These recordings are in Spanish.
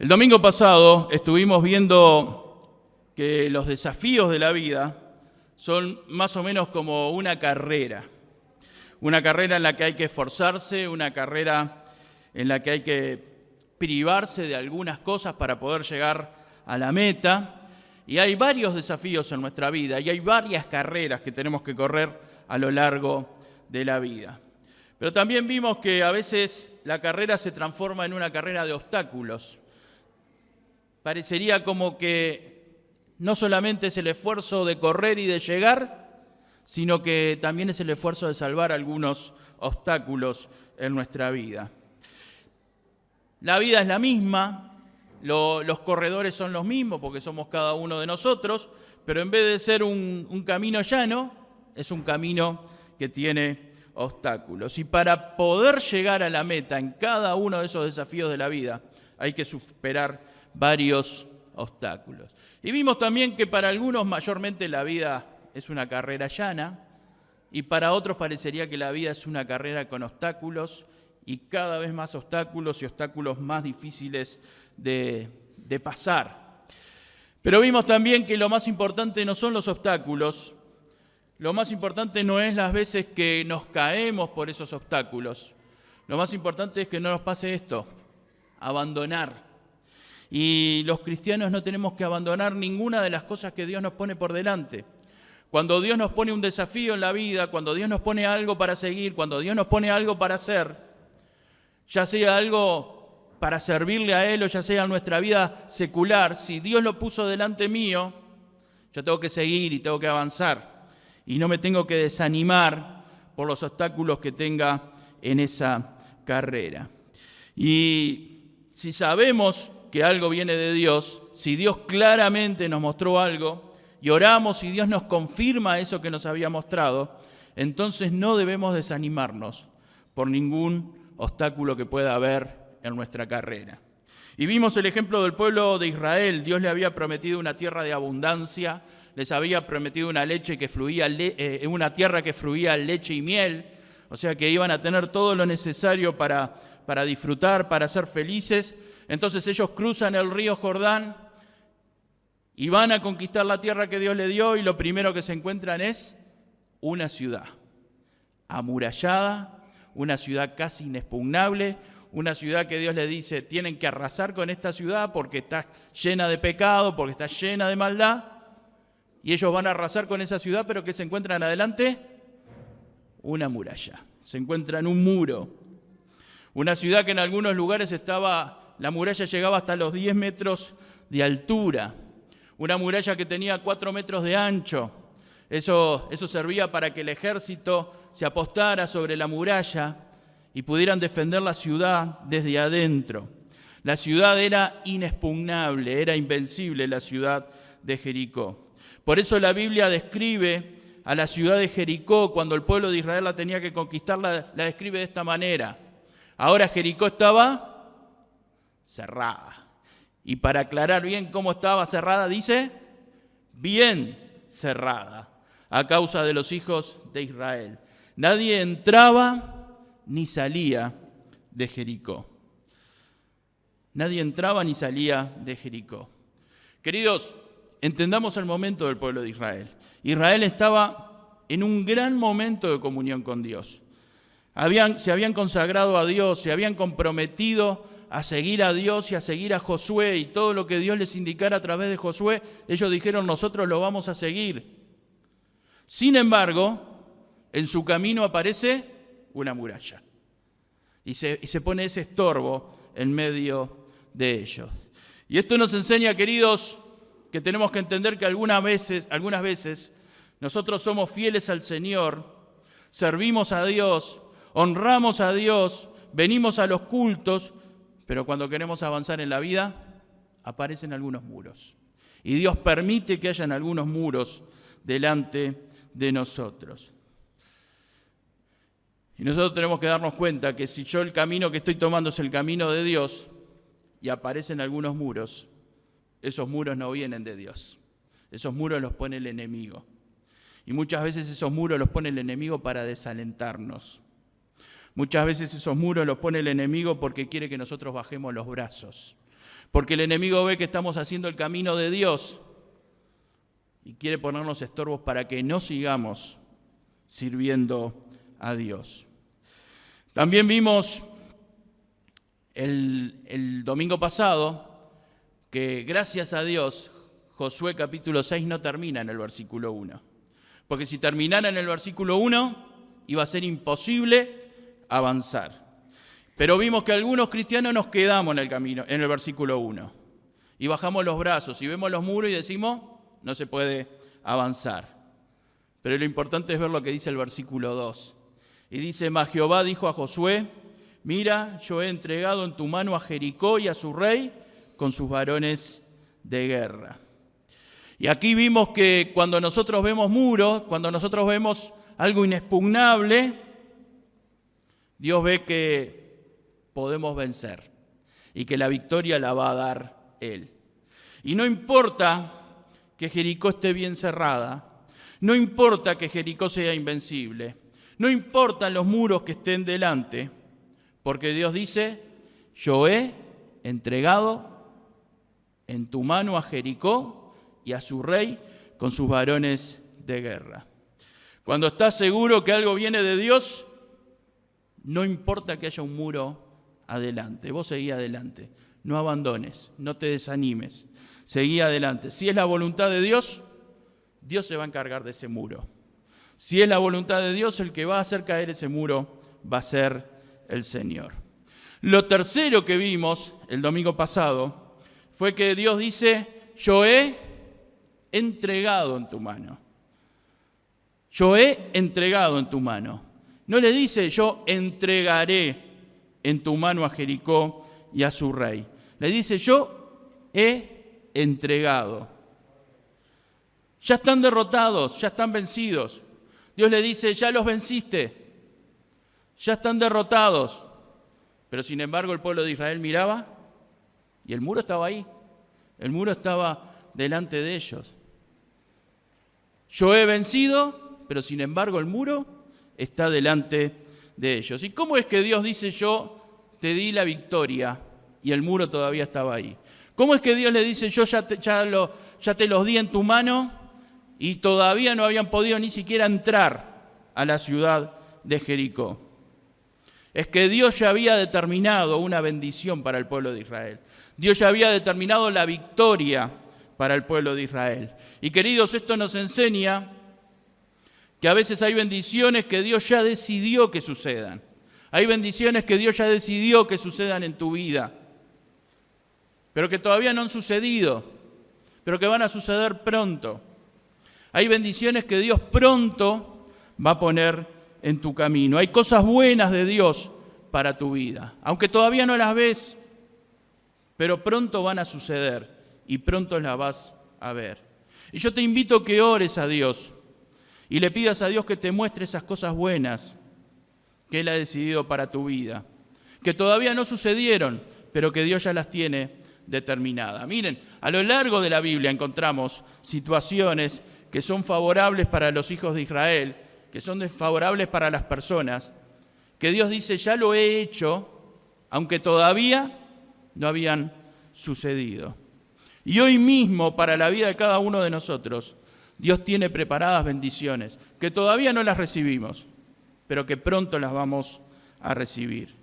El domingo pasado estuvimos viendo que los desafíos de la vida son más o menos como una carrera en la que hay que esforzarse, una carrera en la que hay que privarse de algunas cosas para poder llegar a la meta. Y hay varios desafíos en nuestra vida y hay varias carreras que tenemos que correr a lo largo de la vida. Pero también vimos que a veces la carrera se transforma en una carrera de obstáculos. Parecería como que no solamente es el esfuerzo de correr y de llegar, sino que también es el esfuerzo de salvar algunos obstáculos en nuestra vida. La vida es la misma, los corredores son los mismos porque somos cada uno de nosotros, pero en vez de ser un camino llano, es un camino que tiene obstáculos. Y para poder llegar a la meta en cada uno de esos desafíos de la vida, hay que superar varios obstáculos. Y vimos también que para algunos mayormente la vida es una carrera llana y para otros parecería que la vida es una carrera con obstáculos y cada vez más obstáculos y obstáculos más difíciles de pasar. Pero vimos también que lo más importante no son los obstáculos, lo más importante no es las veces que nos caemos por esos obstáculos, lo más importante es que no nos pase esto, abandonar. Y los cristianos no tenemos que abandonar ninguna de las cosas que Dios nos pone por delante. Cuando Dios nos pone un desafío en la vida, cuando Dios nos pone algo para seguir, cuando Dios nos pone algo para hacer, ya sea algo para servirle a Él o ya sea en nuestra vida secular, si Dios lo puso delante mío, yo tengo que seguir y tengo que avanzar. Y no me tengo que desanimar por los obstáculos que tenga en esa carrera. Y si sabemos que algo viene de Dios, si Dios claramente nos mostró algo y oramos y Dios nos confirma eso que nos había mostrado, entonces no debemos desanimarnos por ningún obstáculo que pueda haber en nuestra carrera. Y vimos el ejemplo del pueblo de Israel. Dios le había prometido una tierra de abundancia, les había prometido una una tierra que fluía leche y miel, o sea que iban a tener todo lo necesario para disfrutar, para ser felices. Entonces ellos cruzan el río Jordán y van a conquistar la tierra que Dios le dio y lo primero que se encuentran es una ciudad amurallada, una ciudad casi inexpugnable, una ciudad que Dios les dice tienen que arrasar con esta ciudad porque está llena de pecado, porque está llena de maldad y ellos van a arrasar con esa ciudad, pero ¿qué se encuentran adelante? Una muralla, se encuentran un muro, una ciudad que en algunos lugares la muralla llegaba hasta los 10 metros de altura, una muralla que tenía 4 metros de ancho. Eso servía para que el ejército se apostara sobre la muralla y pudieran defender la ciudad desde adentro. La ciudad era inexpugnable, era invencible la ciudad de Jericó. Por eso la Biblia describe a la ciudad de Jericó, cuando el pueblo de Israel la tenía que conquistar, la describe de esta manera. Ahora Jericó estaba cerrada. Y para aclarar bien cómo estaba cerrada, dice, bien cerrada, a causa de los hijos de Israel. Nadie entraba ni salía de Jericó. Nadie entraba ni salía de Jericó. Queridos, entendamos el momento del pueblo de Israel. Israel estaba en un gran momento de comunión con Dios. Se habían consagrado a Dios, se habían comprometido a seguir a Dios y a seguir a Josué, y todo lo que Dios les indicara a través de Josué, ellos dijeron, nosotros lo vamos a seguir. Sin embargo, en su camino aparece una muralla y se pone ese estorbo en medio de ellos. Y esto nos enseña, queridos, que tenemos que entender que algunas veces nosotros somos fieles al Señor, servimos a Dios, honramos a Dios, venimos a los cultos, pero cuando queremos avanzar en la vida, aparecen algunos muros. Y Dios permite que hayan algunos muros delante de nosotros. Y nosotros tenemos que darnos cuenta que si yo el camino que estoy tomando es el camino de Dios y aparecen algunos muros, esos muros no vienen de Dios. Esos muros los pone el enemigo. Y muchas veces esos muros los pone el enemigo para desalentarnos. Muchas veces esos muros los pone el enemigo porque quiere que nosotros bajemos los brazos. porque el enemigo ve que estamos haciendo el camino de Dios y quiere ponernos estorbos para que no sigamos sirviendo a Dios. También vimos el domingo pasado que, gracias a Dios, Josué capítulo 6 no termina en el versículo 1. Porque si terminara en el versículo 1, iba a ser imposible avanzar. Pero vimos que algunos cristianos nos quedamos en el camino, en el versículo 1. Y bajamos los brazos y vemos los muros y decimos, no se puede avanzar. Pero lo importante es ver lo que dice el versículo 2. Y dice, mas Jehová dijo a Josué, mira, yo he entregado en tu mano a Jericó y a su rey con sus varones de guerra. Y aquí vimos que cuando nosotros vemos muros, cuando nosotros vemos algo inexpugnable, Dios ve que podemos vencer y que la victoria la va a dar Él. Y no importa que Jericó esté bien cerrada, no importa que Jericó sea invencible, no importan los muros que estén delante, porque Dios dice, yo he entregado en tu mano a Jericó y a su rey con sus varones de guerra. Cuando estás seguro que algo viene de Dios, no importa que haya un muro adelante, vos seguí adelante, no abandones, no te desanimes, seguí adelante. Si es la voluntad de Dios, Dios se va a encargar de ese muro. Si es la voluntad de Dios, el que va a hacer caer ese muro va a ser el Señor. Lo tercero que vimos el domingo pasado fue que Dios dice, yo he entregado en tu mano. Yo he entregado en tu mano. No le dice, yo entregaré en tu mano a Jericó y a su rey. Le dice, yo he entregado. Ya están derrotados, ya están vencidos. Dios le dice, ya los venciste, ya están derrotados. Pero sin embargo el pueblo de Israel miraba y el muro estaba ahí. El muro estaba delante de ellos. Yo he vencido, pero sin embargo el muro está delante de ellos. ¿Y cómo es que Dios dice, yo te di la victoria y el muro todavía estaba ahí? ¿Cómo es que Dios le dice, yo ya te los di en tu mano y todavía no habían podido ni siquiera entrar a la ciudad de Jericó? Es que Dios ya había determinado una bendición para el pueblo de Israel. Dios ya había determinado la victoria para el pueblo de Israel. Y queridos, esto nos enseña que a veces hay bendiciones que Dios ya decidió que sucedan. Hay bendiciones que Dios ya decidió que sucedan en tu vida, pero que todavía no han sucedido, pero que van a suceder pronto. Hay bendiciones que Dios pronto va a poner en tu camino. Hay cosas buenas de Dios para tu vida, aunque todavía no las ves, pero pronto van a suceder y pronto las vas a ver. Y yo te invito a que ores a Dios y le pidas a Dios que te muestre esas cosas buenas que Él ha decidido para tu vida, que todavía no sucedieron, pero que Dios ya las tiene determinadas. Miren, a lo largo de la Biblia encontramos situaciones que son favorables para los hijos de Israel, que son desfavorables para las personas, que Dios dice, ya lo he hecho, aunque todavía no habían sucedido. Y hoy mismo, para la vida de cada uno de nosotros, Dios tiene preparadas bendiciones, que todavía no las recibimos, pero que pronto las vamos a recibir.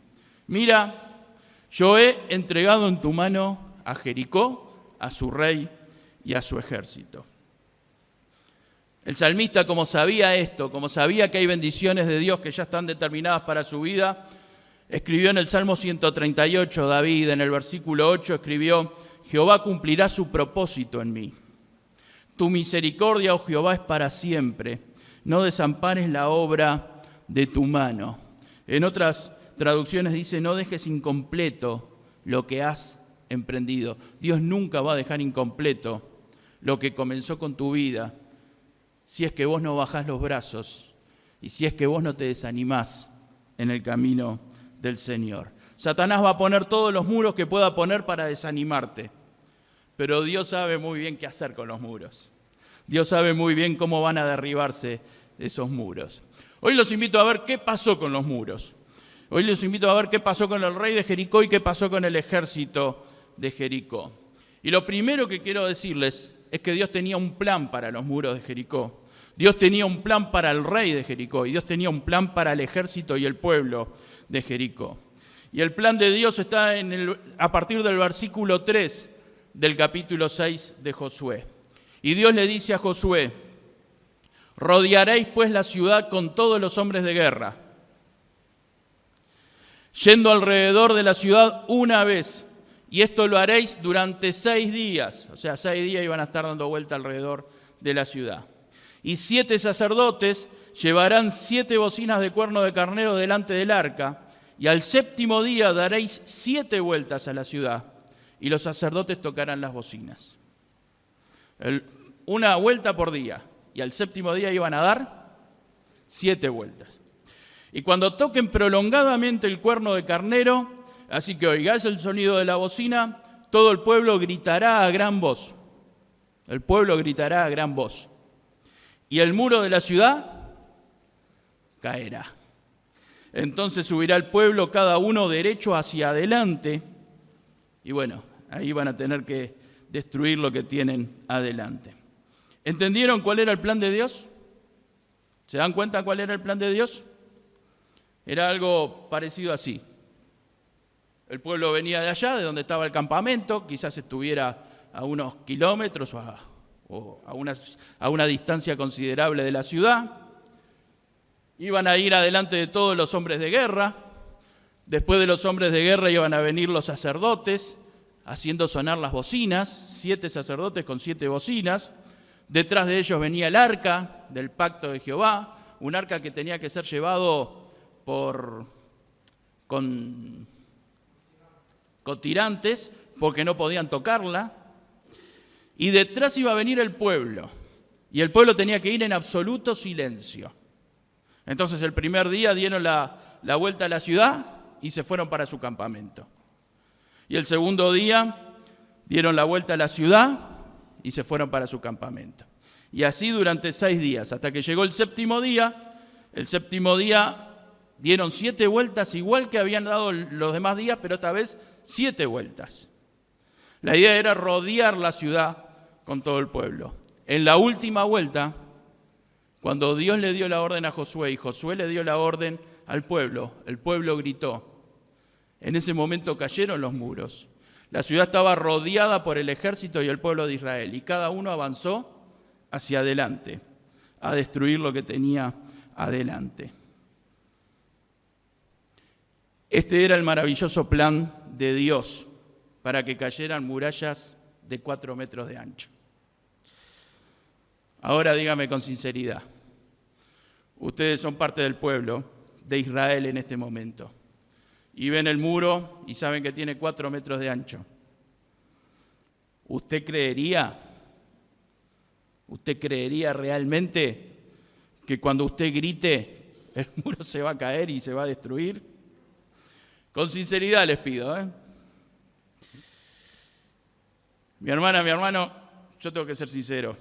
Mira, yo he entregado en tu mano a Jericó, a su rey y a su ejército. El salmista, como sabía esto, como sabía que hay bendiciones de Dios que ya están determinadas para su vida, escribió en el Salmo 138, David, en el versículo 8, escribió, Jehová cumplirá su propósito en mí. Tu misericordia, oh Jehová, es para siempre. No desampares la obra de tu mano. En otras traducciones dice, no dejes incompleto lo que has emprendido. Dios nunca va a dejar incompleto lo que comenzó con tu vida, si es que vos no bajás los brazos y si es que vos no te desanimás en el camino del Señor. Satanás va a poner todos los muros que pueda poner para desanimarte, pero Dios sabe muy bien qué hacer con los muros. Dios sabe muy bien cómo van a derribarse esos muros. Hoy los invito a ver qué pasó con los muros. Hoy los invito a ver qué pasó con el rey de Jericó y qué pasó con el ejército de Jericó. Y lo primero que quiero decirles es que Dios tenía un plan para los muros de Jericó. Dios tenía un plan para el rey de Jericó y Dios tenía un plan para el ejército y el pueblo de Jericó. Y el plan de Dios está a partir del versículo 3 del capítulo 6 de Josué. Y Dios le dice a Josué: rodearéis pues la ciudad con todos los hombres de guerra, yendo alrededor de la ciudad una vez, y esto lo haréis durante 6 días. O sea, 6 días iban a estar dando vuelta alrededor de la ciudad. Y 7 sacerdotes llevarán 7 bocinas de cuerno de carnero delante del arca, y al 7º día daréis 7 vueltas a la ciudad, y los sacerdotes tocarán las bocinas. Una vuelta por día, y al 7º día iban a dar 7 vueltas. Y cuando toquen prolongadamente el cuerno de carnero, así que oigáis el sonido de la bocina, todo el pueblo gritará a gran voz. El pueblo gritará a gran voz. Y el muro de la ciudad caerá. Entonces subirá el pueblo, cada uno derecho hacia adelante. Y bueno, ahí van a tener que destruir lo que tienen adelante. ¿Entendieron cuál era el plan de Dios? ¿Se dan cuenta cuál era el plan de Dios? Era algo parecido así. El pueblo venía de allá, de donde estaba el campamento, quizás estuviera a unos kilómetros o a una distancia considerable de la ciudad. Iban a ir adelante de todos los hombres de guerra. Después de los hombres de guerra iban a venir los sacerdotes, haciendo sonar las bocinas, 7 sacerdotes con 7 bocinas. Detrás de ellos venía el arca del pacto de Jehová, un arca que tenía que ser llevado con tirantes, porque no podían tocarla. Y detrás iba a venir el pueblo, y el pueblo tenía que ir en absoluto silencio. Entonces el primer día dieron la vuelta a la ciudad y se fueron para su campamento. Y el segundo día dieron la vuelta a la ciudad y se fueron para su campamento. Y así durante 6 días, hasta que llegó el 7º día. El 7º día dieron 7 vueltas, igual que habían dado los demás días, pero esta vez 7 vueltas. La idea era rodear la ciudad con todo el pueblo. En la última vuelta, cuando Dios le dio la orden a Josué y Josué le dio la orden al pueblo, el pueblo gritó. En ese momento cayeron los muros. La ciudad estaba rodeada por el ejército y el pueblo de Israel, y cada uno avanzó hacia adelante a destruir lo que tenía adelante. Este era el maravilloso plan de Dios para que cayeran murallas de 4 metros de ancho. Ahora dígame con sinceridad, ustedes son parte del pueblo de Israel en este momento y ven el muro y saben que tiene 4 metros de ancho. ¿Usted creería realmente que cuando usted grite el muro se va a caer y se va a destruir? Con sinceridad les pido, Mi hermana, mi hermano, yo tengo que ser sincero,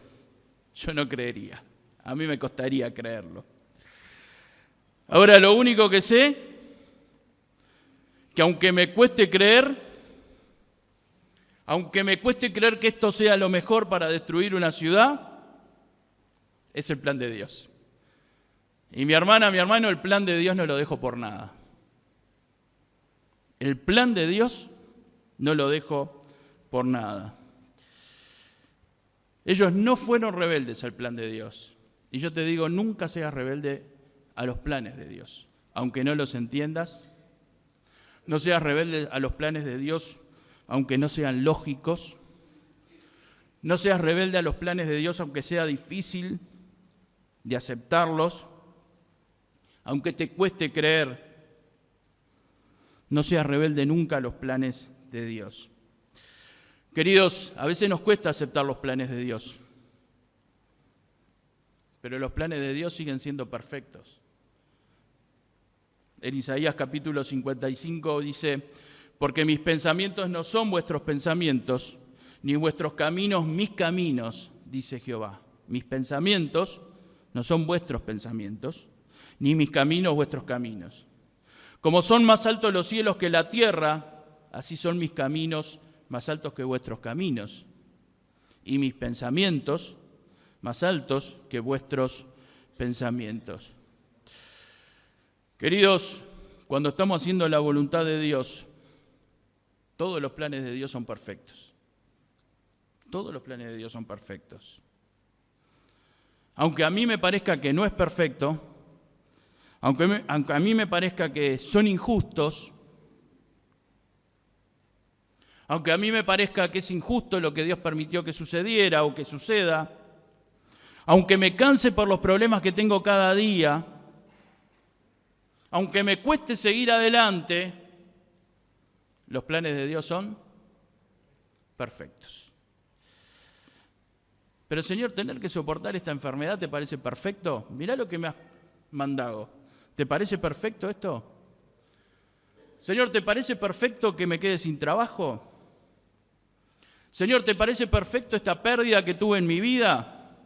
yo no creería. A mí me costaría creerlo. Ahora, lo único que sé, que aunque me cueste creer que esto sea lo mejor para destruir una ciudad, es el plan de Dios. Y mi hermana, mi hermano, el plan de Dios no lo dejo por nada. El plan de Dios no lo dejo por nada. Ellos no fueron rebeldes al plan de Dios. Y yo te digo, nunca seas rebelde a los planes de Dios. Aunque no los entiendas, no seas rebelde a los planes de Dios, aunque no sean lógicos. No seas rebelde a los planes de Dios, aunque sea difícil de aceptarlos, aunque te cueste creer. No seas rebelde nunca a los planes de Dios. Queridos, a veces nos cuesta aceptar los planes de Dios, pero los planes de Dios siguen siendo perfectos. En Isaías capítulo 55 dice: porque mis pensamientos no son vuestros pensamientos, ni vuestros caminos mis caminos, dice Jehová. Mis pensamientos no son vuestros pensamientos, ni mis caminos vuestros caminos. Como son más altos los cielos que la tierra, así son mis caminos más altos que vuestros caminos, y mis pensamientos más altos que vuestros pensamientos. Queridos, cuando estamos haciendo la voluntad de Dios, todos los planes de Dios son perfectos. Todos los planes de Dios son perfectos. Aunque a mí me parezca que no es perfecto, aunque a mí me parezca que son injustos, aunque a mí me parezca que es injusto lo que Dios permitió que sucediera o que suceda, aunque me canse por los problemas que tengo cada día, aunque me cueste seguir adelante, los planes de Dios son perfectos. Pero Señor, tener que soportar esta enfermedad, ¿te parece perfecto? Mirá lo que me has mandado. ¿Te parece perfecto esto? Señor, ¿te parece perfecto que me quede sin trabajo? Señor, ¿te parece perfecto esta pérdida que tuve en mi vida?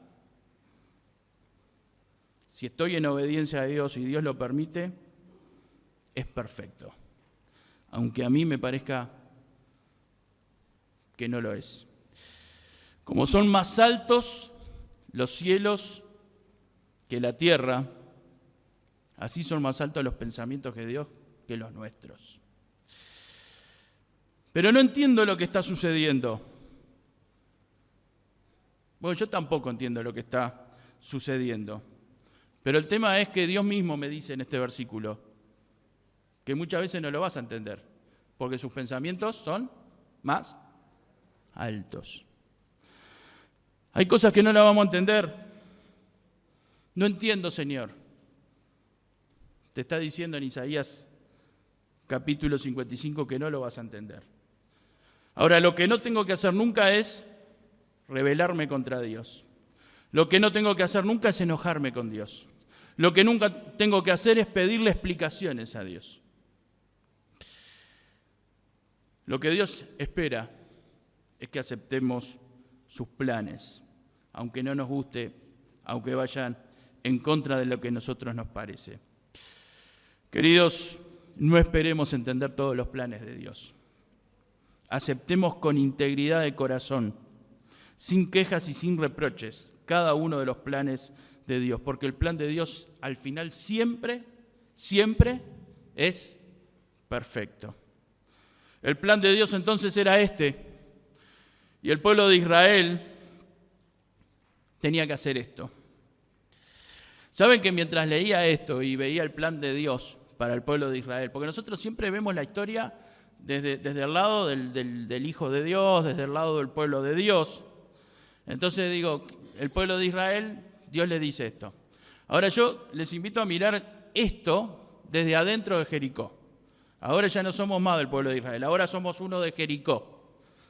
Si estoy en obediencia a Dios y Dios lo permite, es perfecto. Aunque a mí me parezca que no lo es. Como son más altos los cielos que la tierra, así son más altos los pensamientos de Dios que los nuestros. Pero no entiendo lo que está sucediendo. Bueno, yo tampoco entiendo lo que está sucediendo. Pero el tema es que Dios mismo me dice en este versículo que muchas veces no lo vas a entender, porque sus pensamientos son más altos. Hay cosas que no las vamos a entender. No entiendo, Señor. Te está diciendo en Isaías capítulo 55 que no lo vas a entender. Ahora, lo que no tengo que hacer nunca es rebelarme contra Dios. Lo que no tengo que hacer nunca es enojarme con Dios. Lo que nunca tengo que hacer es pedirle explicaciones a Dios. Lo que Dios espera es que aceptemos sus planes, aunque no nos guste, aunque vayan en contra de lo que a nosotros nos parece. Queridos, no esperemos entender todos los planes de Dios. Aceptemos con integridad de corazón, sin quejas y sin reproches, cada uno de los planes de Dios, porque el plan de Dios al final siempre es perfecto. El plan de Dios entonces era este, y el pueblo de Israel tenía que hacer esto. ¿Saben que mientras leía esto y veía el plan de Dios para el pueblo de Israel, porque nosotros siempre vemos la historia desde el lado del Hijo de Dios, desde el lado del pueblo de Dios, entonces digo, el pueblo de Israel, Dios le dice esto. Ahora yo les invito a mirar esto desde adentro de Jericó. Ahora ya no somos más del pueblo de Israel, ahora somos uno de Jericó.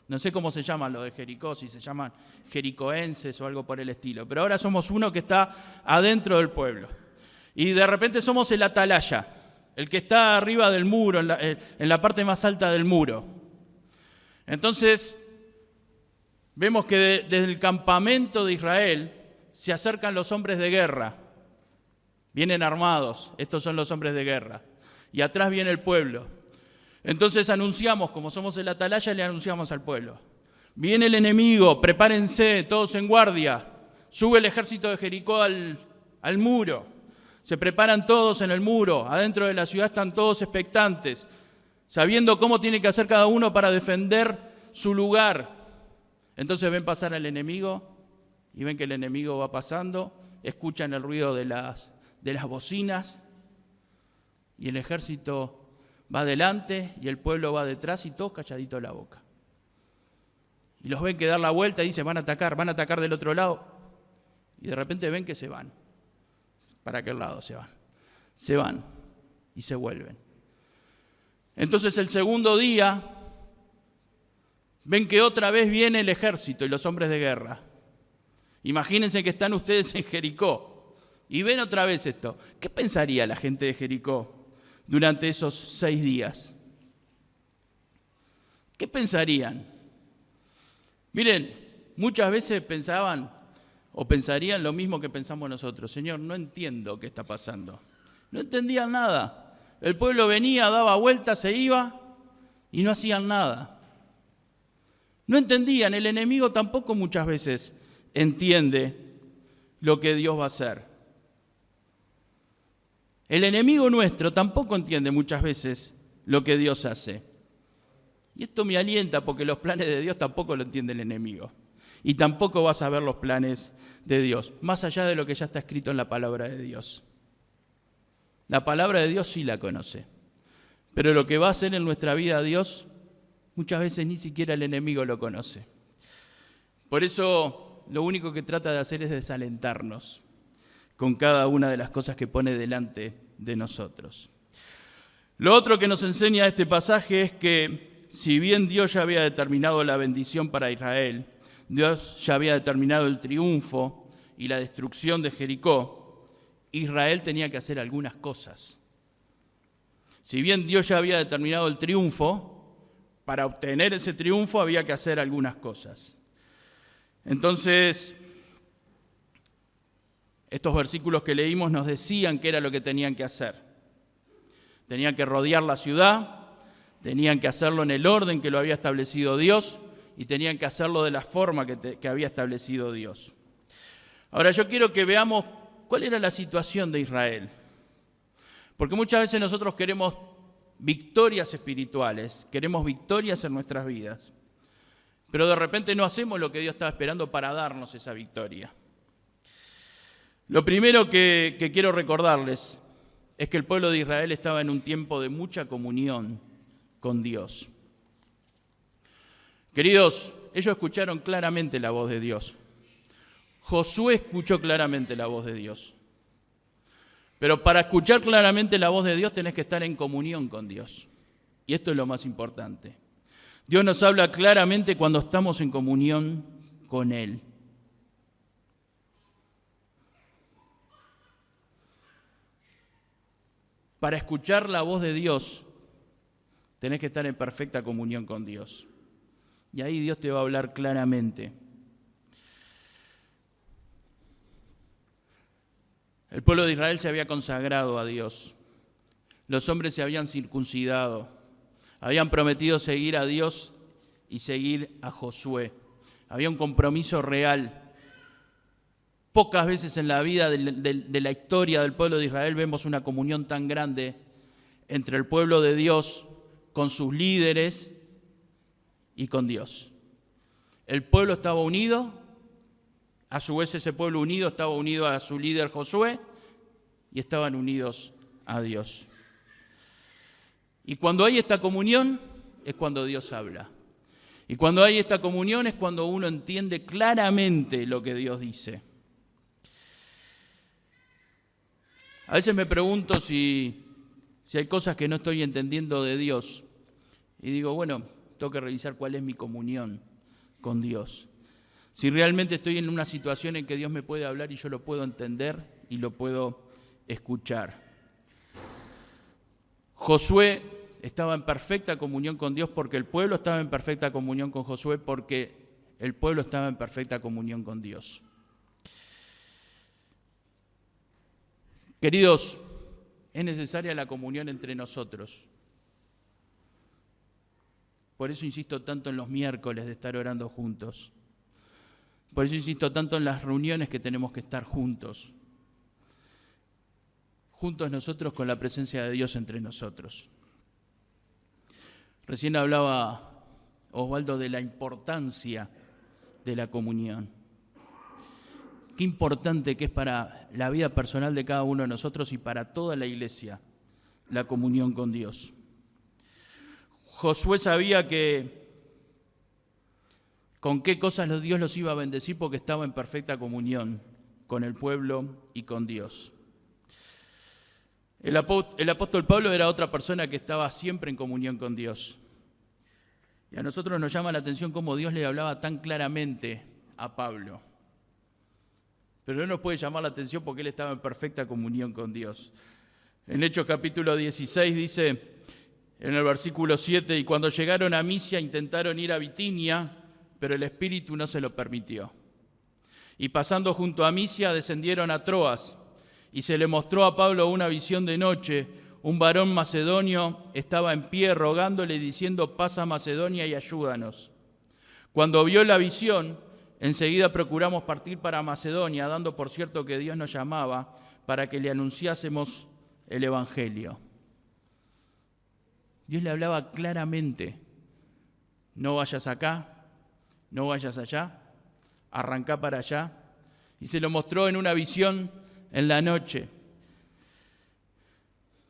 No sé cómo se llaman los de Jericó, si se llaman jericoenses o algo por el estilo, pero ahora somos uno que está adentro del pueblo. Y de repente somos el atalaya, el que está arriba del muro, en la parte más alta del muro. Entonces, vemos que desde el campamento de Israel se acercan los hombres de guerra. Vienen armados, estos son los hombres de guerra. Y atrás viene el pueblo. Entonces anunciamos, como somos el atalaya, le anunciamos al pueblo. Viene el enemigo, prepárense, todos en guardia. Sube el ejército de Jericó al muro. Se preparan todos en el muro. Adentro de la ciudad están todos expectantes, sabiendo cómo tiene que hacer cada uno para defender su lugar. Entonces ven pasar al enemigo y ven que el enemigo va pasando, escuchan el ruido de las bocinas y el ejército va adelante y el pueblo va detrás y todos calladitos la boca. Y los ven que dar la vuelta y dicen, van a atacar del otro lado. Y de repente ven que se van. ¿Para qué lado se van? Se van y se vuelven. Entonces el segundo día ven que otra vez viene el ejército y los hombres de guerra. Imagínense que están ustedes en Jericó y ven otra vez esto. ¿Qué pensaría la gente de Jericó durante esos 6 días? ¿Qué pensarían? Miren, muchas veces pensaban o pensarían lo mismo que pensamos nosotros. Señor, no entiendo qué está pasando. No entendían nada. El pueblo venía, daba vueltas, se iba y no hacían nada. No entendían, el enemigo tampoco muchas veces entiende lo que Dios va a hacer. El enemigo nuestro tampoco entiende muchas veces lo que Dios hace. Y esto me alienta porque los planes de Dios tampoco lo entiende el enemigo. Y tampoco vas a ver los planes de Dios, más allá de lo que ya está escrito en la palabra de Dios. La palabra de Dios sí la conoce, pero lo que va a hacer en nuestra vida Dios, muchas veces ni siquiera el enemigo lo conoce. Por eso lo único que trata de hacer es desalentarnos con cada una de las cosas que pone delante de nosotros. Lo otro que nos enseña este pasaje es que si bien Dios ya había determinado la bendición para Israel, Dios ya había determinado el triunfo y la destrucción de Jericó, Israel tenía que hacer algunas cosas. Si bien Dios ya había determinado el triunfo, para obtener ese triunfo había que hacer algunas cosas. Entonces, estos versículos que leímos nos decían qué era lo que tenían que hacer. Tenían que rodear la ciudad, tenían que hacerlo en el orden que lo había establecido Dios y tenían que hacerlo de la forma que había establecido Dios. Ahora yo quiero que veamos cuál era la situación de Israel. Porque muchas veces nosotros queremos victorias espirituales, queremos victorias en nuestras vidas, pero de repente no hacemos lo que Dios estaba esperando para darnos esa victoria. Lo primero que quiero recordarles es que el pueblo de Israel estaba en un tiempo de mucha comunión con Dios. Queridos, ellos escucharon claramente la voz de Dios. Josué escuchó claramente la voz de Dios. Pero para escuchar claramente la voz de Dios tenés que estar en comunión con Dios. Y esto es lo más importante. Dios nos habla claramente cuando estamos en comunión con Él. Para escuchar la voz de Dios, tenés que estar en perfecta comunión con Dios. Y ahí Dios te va a hablar claramente. El pueblo de Israel se había consagrado a Dios. Los hombres se habían circuncidado. Habían prometido seguir a Dios y seguir a Josué. Había un compromiso real. Pocas veces en la vida de la historia del pueblo de Israel vemos una comunión tan grande entre el pueblo de Dios con sus líderes y con Dios. El pueblo estaba unido, a su vez ese pueblo unido estaba unido a su líder Josué y estaban unidos a Dios. Y cuando hay esta comunión es cuando Dios habla. Y cuando hay esta comunión es cuando uno entiende claramente lo que Dios dice. A veces me pregunto si hay cosas que no estoy entendiendo de Dios. Y digo, bueno, tengo que revisar cuál es mi comunión con Dios. Si realmente estoy en una situación en que Dios me puede hablar y yo lo puedo entender y lo puedo escuchar. Josué estaba en perfecta comunión con Dios porque el pueblo estaba en perfecta comunión con Josué porque el pueblo estaba en perfecta comunión con Dios. Queridos, es necesaria la comunión entre nosotros. Por eso insisto tanto en los miércoles de estar orando juntos. Por eso insisto tanto en las reuniones que tenemos que estar juntos. Juntos nosotros con la presencia de Dios entre nosotros. Recién hablaba Osvaldo de la importancia de la comunión. Qué importante que es para la vida personal de cada uno de nosotros y para toda la iglesia la comunión con Dios. Josué sabía que con qué cosas Dios los iba a bendecir porque estaba en perfecta comunión con el pueblo y con Dios. El apóstol Pablo era otra persona que estaba siempre en comunión con Dios. Y a nosotros nos llama la atención cómo Dios le hablaba tan claramente a Pablo. Pero no nos puede llamar la atención porque él estaba en perfecta comunión con Dios. En Hechos capítulo 16 dice, en el versículo 7, y cuando llegaron a Misia intentaron ir a Bitinia, pero el Espíritu no se lo permitió. Y pasando junto a Misia descendieron a Troas, y se le mostró a Pablo una visión de noche. Un varón macedonio estaba en pie rogándole diciendo, pasa a Macedonia y ayúdanos. Cuando vio la visión, enseguida procuramos partir para Macedonia, dando por cierto que Dios nos llamaba para que le anunciásemos el Evangelio. Dios le hablaba claramente: no vayas acá, no vayas allá, arrancá para allá. Y se lo mostró en una visión en la noche,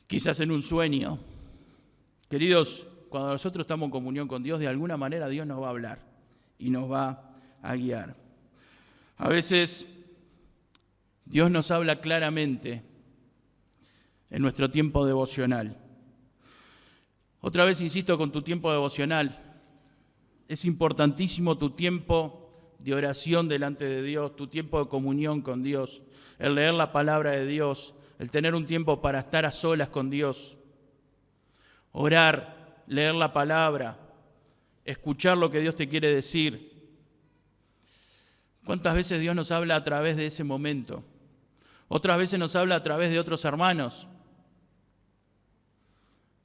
quizás en un sueño. Queridos, cuando nosotros estamos en comunión con Dios, de alguna manera Dios nos va a hablar y nos va a guiar. A veces Dios nos habla claramente en nuestro tiempo devocional. Otra vez insisto con tu tiempo devocional. Es importantísimo tu tiempo de oración delante de Dios, tu tiempo de comunión con Dios, el leer la palabra de Dios, el tener un tiempo para estar a solas con Dios, orar, leer la palabra, escuchar lo que Dios te quiere decir. ¿Cuántas veces Dios nos habla a través de ese momento? Otras veces nos habla a través de otros hermanos,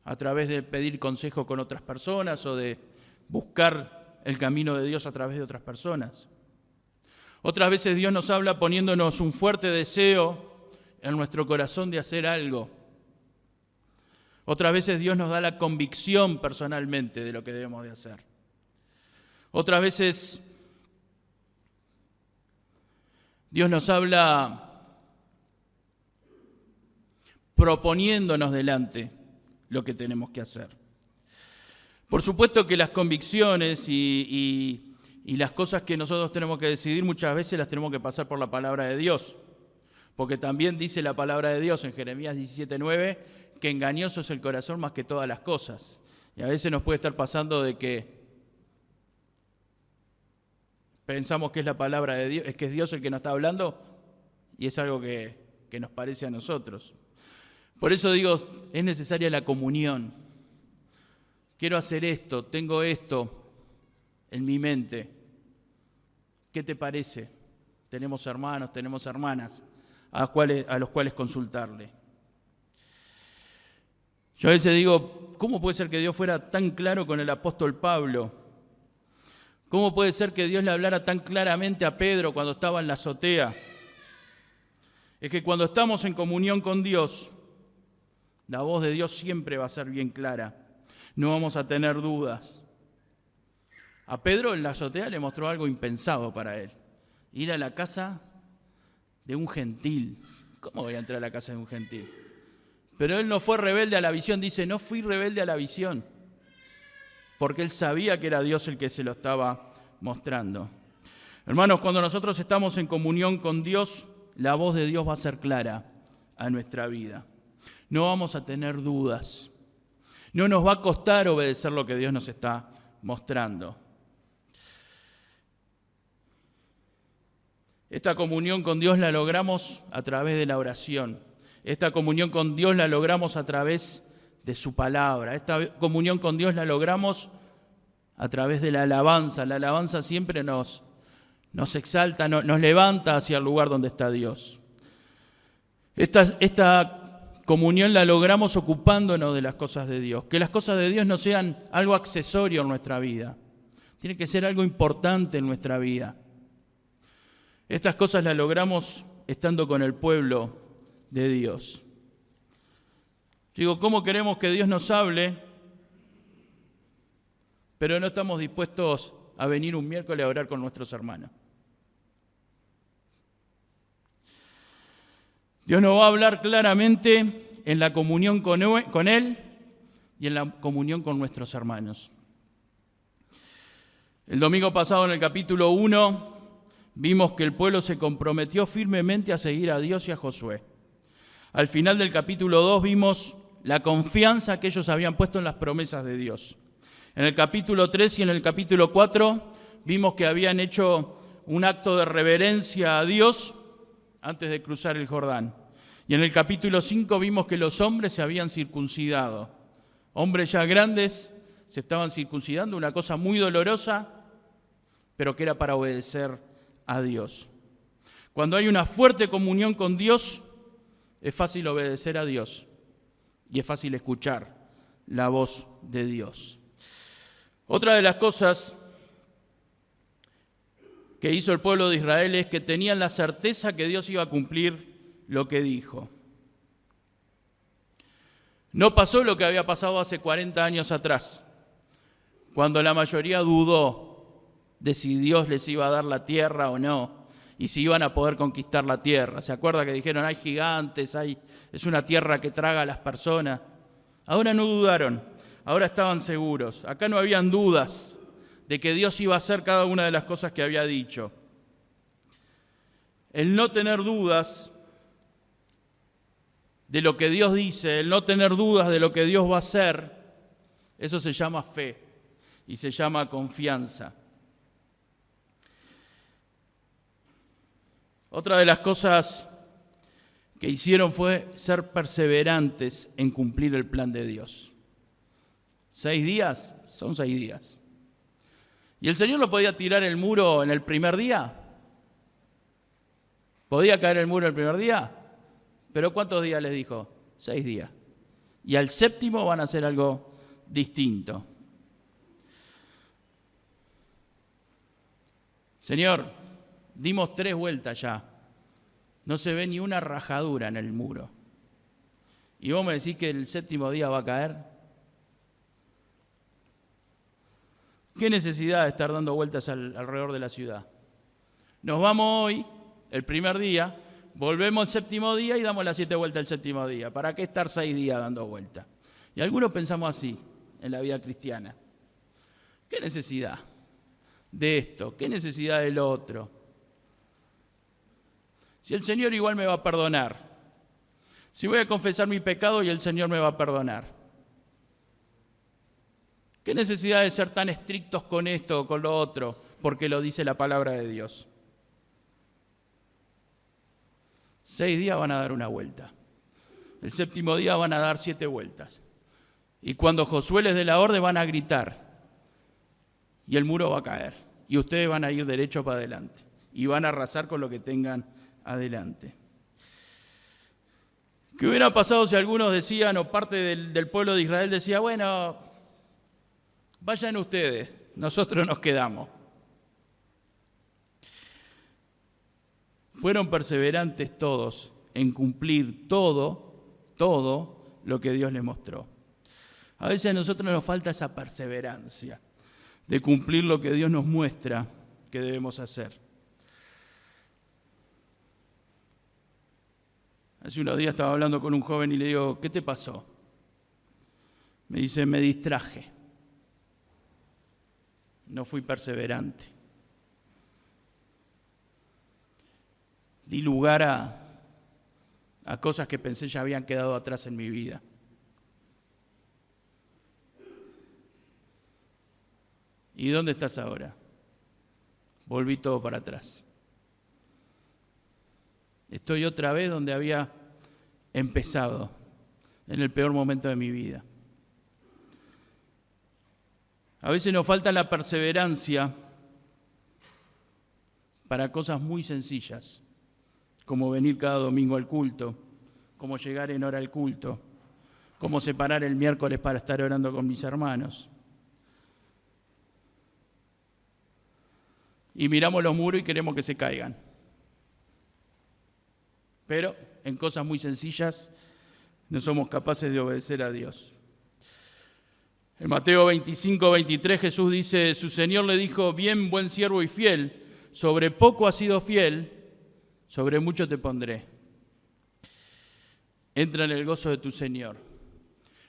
a través de pedir consejo con otras personas o de buscar el camino de Dios a través de otras personas. Otras veces Dios nos habla poniéndonos un fuerte deseo en nuestro corazón de hacer algo. Otras veces Dios nos da la convicción personalmente de lo que debemos de hacer. Otras veces Dios nos habla proponiéndonos delante lo que tenemos que hacer. Por supuesto que las convicciones y las cosas que nosotros tenemos que decidir muchas veces las tenemos que pasar por la palabra de Dios, porque también dice la palabra de Dios en Jeremías 17:9 que engañoso es el corazón más que todas las cosas. Y a veces nos puede estar pasando de que pensamos que es la palabra de Dios, es que es Dios el que nos está hablando y es algo que nos parece a nosotros. Por eso digo, es necesaria la comunión. Quiero hacer esto, tengo esto en mi mente. ¿Qué te parece? Tenemos hermanos, tenemos hermanas a los cuales consultarle. Yo a veces digo, ¿cómo puede ser que Dios fuera tan claro con el apóstol Pablo? ¿Cómo puede ser que Dios le hablara tan claramente a Pedro cuando estaba en la azotea? Es que cuando estamos en comunión con Dios, la voz de Dios siempre va a ser bien clara. No vamos a tener dudas. A Pedro en la azotea le mostró algo impensado para él. Ir a la casa de un gentil. ¿Cómo voy a entrar a la casa de un gentil? Pero él no fue rebelde a la visión. Dice, no fui rebelde a la visión. Porque él sabía que era Dios el que se lo estaba mostrando. Hermanos, cuando nosotros estamos en comunión con Dios, la voz de Dios va a ser clara a nuestra vida. No vamos a tener dudas. No nos va a costar obedecer lo que Dios nos está mostrando. Esta comunión con Dios la logramos a través de la oración. Esta comunión con Dios la logramos a través de su palabra. Esta comunión con Dios la logramos a través de la alabanza. La alabanza siempre nos exalta, nos levanta hacia el lugar donde está Dios. Esta comunión la logramos ocupándonos de las cosas de Dios. Que las cosas de Dios no sean algo accesorio en nuestra vida. Tiene que ser algo importante en nuestra vida. Estas cosas las logramos estando con el pueblo de Dios. Digo, ¿cómo queremos que Dios nos hable? Pero no estamos dispuestos a venir un miércoles a orar con nuestros hermanos. Dios nos va a hablar claramente en la comunión con Él y en la comunión con nuestros hermanos. El domingo pasado en el capítulo 1 vimos que el pueblo se comprometió firmemente a seguir a Dios y a Josué. Al final del capítulo 2 vimos la confianza que ellos habían puesto en las promesas de Dios. En el capítulo 3 y en el capítulo 4 vimos que habían hecho un acto de reverencia a Dios antes de cruzar el Jordán. Y en el capítulo 5 vimos que los hombres se habían circuncidado. Hombres ya grandes se estaban circuncidando, una cosa muy dolorosa, pero que era para obedecer a Dios. Cuando hay una fuerte comunión con Dios, es fácil obedecer a Dios y es fácil escuchar la voz de Dios. Otra de las cosas que hizo el pueblo de Israel es que tenían la certeza que Dios iba a cumplir lo que dijo. No pasó lo que había pasado hace 40 años atrás, cuando la mayoría dudó de si Dios les iba a dar la tierra o no, y si iban a poder conquistar la tierra. ¿Se acuerda que dijeron, hay gigantes, es una tierra que traga a las personas? Ahora no dudaron, ahora estaban seguros. Acá no habían dudas de que Dios iba a hacer cada una de las cosas que había dicho. El no tener dudas de lo que Dios dice, el no tener dudas de lo que Dios va a hacer, eso se llama fe y se llama confianza. Otra de las cosas que hicieron fue ser perseverantes en cumplir el plan de Dios. 6 días son 6 días. ¿Y el Señor no podía tirar el muro en el primer día? ¿Podía caer el muro el primer día? ¿Pero cuántos días les dijo? 6 días. Y al 7º van a hacer algo distinto. Señor, dimos 3 vueltas ya. No se ve ni una rajadura en el muro. ¿Y vos me decís que el 7º día va a caer? ¿Qué necesidad de estar dando vueltas alrededor de la ciudad? Nos vamos hoy, el primer día, volvemos el 7º día y damos las 7 vueltas el 7º día. ¿Para qué estar 6 días dando vueltas? Y algunos pensamos así en la vida cristiana. ¿Qué necesidad de esto? ¿Qué necesidad del otro? Si el Señor igual me va a perdonar. Si voy a confesar mi pecado y el Señor me va a perdonar. ¿Qué necesidad de ser tan estrictos con esto o con lo otro? Porque lo dice la palabra de Dios. 6 días van a dar una vuelta. El 7º día van a dar 7 vueltas. Y cuando Josué les dé la orden van a gritar. Y el muro va a caer. Y ustedes van a ir derecho para adelante. Y van a arrasar con lo que tengan adelante. ¿Qué hubiera pasado si algunos decían, o parte del pueblo de Israel decía, bueno, vayan ustedes, nosotros nos quedamos? Fueron perseverantes todos en cumplir todo lo que Dios les mostró. A veces a nosotros nos falta esa perseverancia de cumplir lo que Dios nos muestra que debemos hacer. Hace unos días estaba hablando con un joven y le digo, ¿qué te pasó? Me dice, me distraje. No fui perseverante. Di lugar a cosas que pensé ya habían quedado atrás en mi vida. ¿Y dónde estás ahora? Volví todo para atrás. Estoy otra vez donde había empezado, en el peor momento de mi vida. A veces nos falta la perseverancia para cosas muy sencillas, como venir cada domingo al culto, como llegar en hora al culto, como separar el miércoles para estar orando con mis hermanos. Y miramos los muros y queremos que se caigan. Pero en cosas muy sencillas no somos capaces de obedecer a Dios. En Mateo 25, 23 Jesús dice, su Señor le dijo, bien, buen siervo y fiel, sobre poco has sido fiel, sobre mucho te pondré. Entra en el gozo de tu Señor.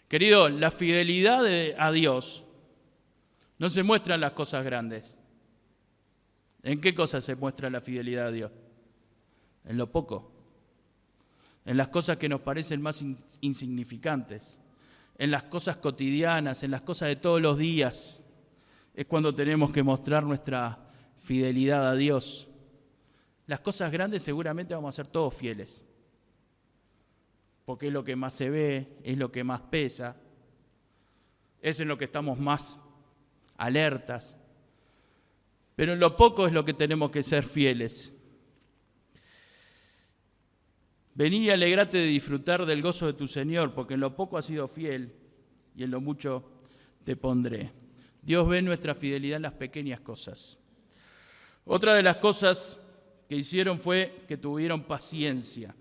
Querido, la fidelidad a Dios no se muestra en las cosas grandes. ¿En qué cosas se muestra la fidelidad a Dios? En lo poco. En las cosas que nos parecen más insignificantes. En las cosas cotidianas, en las cosas de todos los días. Es cuando tenemos que mostrar nuestra fidelidad a Dios. Las cosas grandes seguramente vamos a ser todos fieles. Porque es lo que más se ve, es lo que más pesa. Es en lo que estamos más alertas. Pero en lo poco es lo que tenemos que ser fieles. Vení y alegrate de disfrutar del gozo de tu Señor, porque en lo poco has sido fiel y en lo mucho te pondré. Dios ve nuestra fidelidad en las pequeñas cosas. Otra de las cosas que hicieron fue que tuvieron paciencia.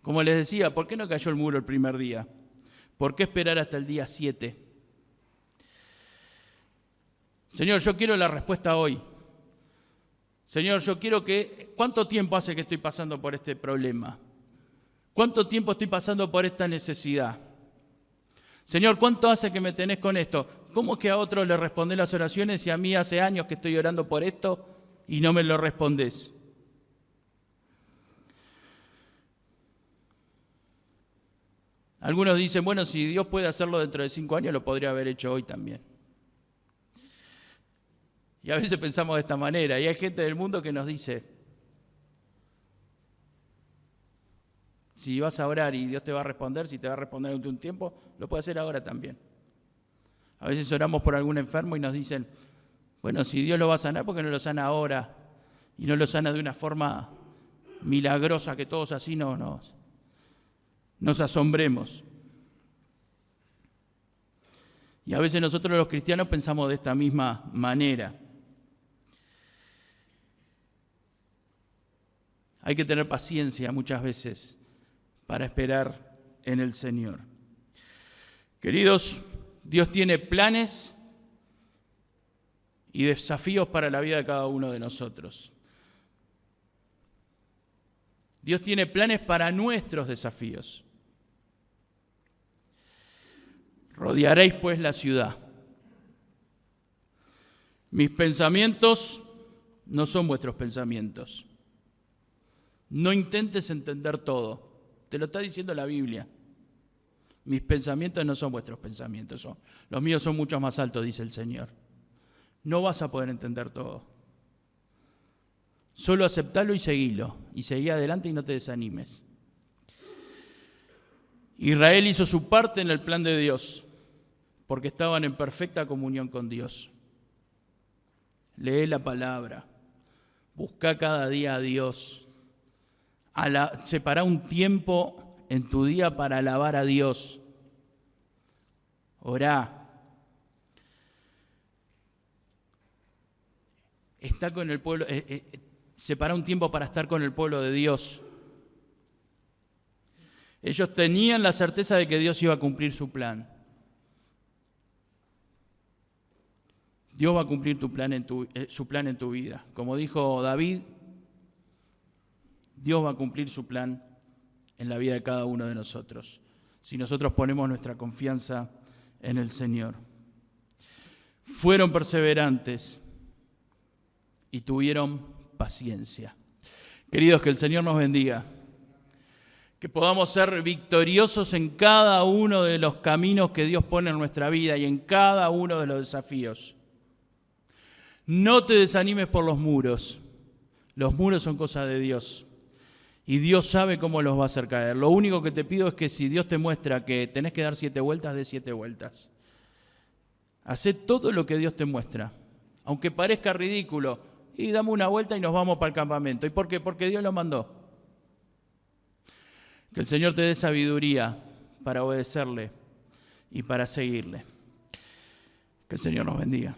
Como les decía, ¿por qué no cayó el muro el primer día? ¿Por qué esperar hasta el día 7? Señor, yo quiero la respuesta hoy. Señor, yo quiero que... ¿Cuánto tiempo hace que estoy pasando por este problema? ¿Cuánto tiempo estoy pasando por esta necesidad? Señor, ¿cuánto hace que me tenés con esto? ¿Cómo es que a otros le respondés las oraciones y a mí hace años que estoy orando por esto y no me lo respondés? Algunos dicen, bueno, si Dios puede hacerlo dentro de 5 años, lo podría haber hecho hoy también. Y a veces pensamos de esta manera, y hay gente del mundo que nos dice, si vas a orar y Dios te va a responder, si te va a responder en un tiempo, lo puede hacer ahora también. A veces oramos por algún enfermo y nos dicen, bueno, si Dios lo va a sanar, ¿por qué no lo sana ahora? Y no lo sana de una forma milagrosa que todos así nos asombremos. Y a veces nosotros los cristianos pensamos de esta misma manera. Hay que tener paciencia muchas veces para esperar en el Señor. Queridos, Dios tiene planes y desafíos para la vida de cada uno de nosotros. Dios tiene planes para nuestros desafíos. Rodearéis pues la ciudad. Mis pensamientos no son vuestros pensamientos. No intentes entender todo. Te lo está diciendo la Biblia. Mis pensamientos no son vuestros pensamientos. Los míos son mucho más altos, dice el Señor. No vas a poder entender todo. Solo aceptalo y seguilo. Y seguí adelante y no te desanimes. Israel hizo su parte en el plan de Dios, porque estaban en perfecta comunión con Dios. Lee la palabra. Busca cada día a Dios. Separá un tiempo en tu día para alabar a Dios. Orá. Está con el pueblo. Separá un tiempo para estar con el pueblo de Dios. Ellos tenían la certeza de que Dios iba a cumplir su plan. Dios va a cumplir su plan en tu vida. Como dijo David, Dios va a cumplir su plan en la vida de cada uno de nosotros, si nosotros ponemos nuestra confianza en el Señor. Fueron perseverantes y tuvieron paciencia. Queridos, que el Señor nos bendiga, que podamos ser victoriosos en cada uno de los caminos que Dios pone en nuestra vida y en cada uno de los desafíos. No te desanimes por los muros. Los muros son cosa de Dios. Y Dios sabe cómo los va a hacer caer. Lo único que te pido es que si Dios te muestra que tenés que dar 7 vueltas, dé 7 vueltas. Hacé todo lo que Dios te muestra. Aunque parezca ridículo, y dame una vuelta y nos vamos para el campamento. ¿Y por qué? Porque Dios lo mandó. Que el Señor te dé sabiduría para obedecerle y para seguirle. Que el Señor nos bendiga.